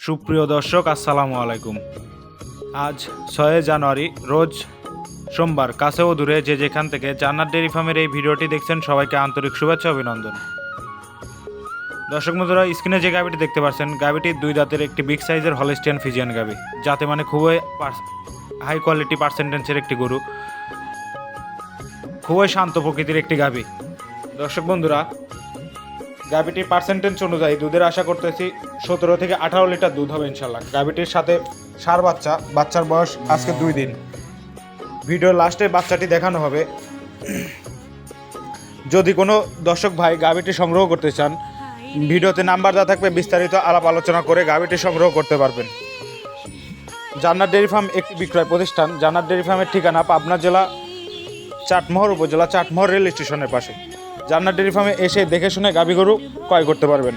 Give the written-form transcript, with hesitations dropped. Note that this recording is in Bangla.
সুপ্রিয় দর্শক আসসালামু আলাইকুম। আজ 6 জানুয়ারি রোজ সোমবার। কাছে ও দূরে যে যেখান থেকে জান্নাত ডেইরি ফার্মের এই ভিডিওটি দেখছেন সবাইকে আন্তরিক শুভেচ্ছা অভিনন্দন। দর্শক বন্ধুরা, স্ক্রিনে যে গাভিটি দেখতে পাচ্ছেন গাভিটি 2 দাঁতের একটি বিগ সাইজের হলিস্টিয়ান ফিজিয়ান গাভি, যাতে মানে খুবই হাই কোয়ালিটি পার্সেন্টেন্সের একটি গরু, খুবই শান্ত প্রকৃতির একটি গাভি। দর্শক বন্ধুরা, গাভিটির পার্সেন্টেজ অনুযায়ী দুধের আশা করতেছি 17 থেকে 18 লিটার দুধ হবে ইনশাল্লাহ। গাভিটির সাথে ষাঁড় বাচ্চার বয়স আজকে 2 দিন। ভিডিওর লাস্টে বাচ্চাটি দেখানো হবে। যদি কোনো দর্শক ভাই গাভিটি সংগ্রহ করতে চান, ভিডিওতে নাম্বার দেওয়া থাকবে, বিস্তারিত আলাপ আলোচনা করে গাভিটি সংগ্রহ করতে পারবেন। জান্নাত ডেইরি ফার্ম একটি বিক্রয় প্রতিষ্ঠান। জান্নাত ডেইরি ফার্মের ঠিকানা পাবনা জেলা চাটমোহর উপজেলা চাটমোহর রেল স্টেশনের পাশে। জান্নাত ডেইরি ফার্মে এসে দেখে শুনে গাভী গরু ক্রয় করতে পারবেন।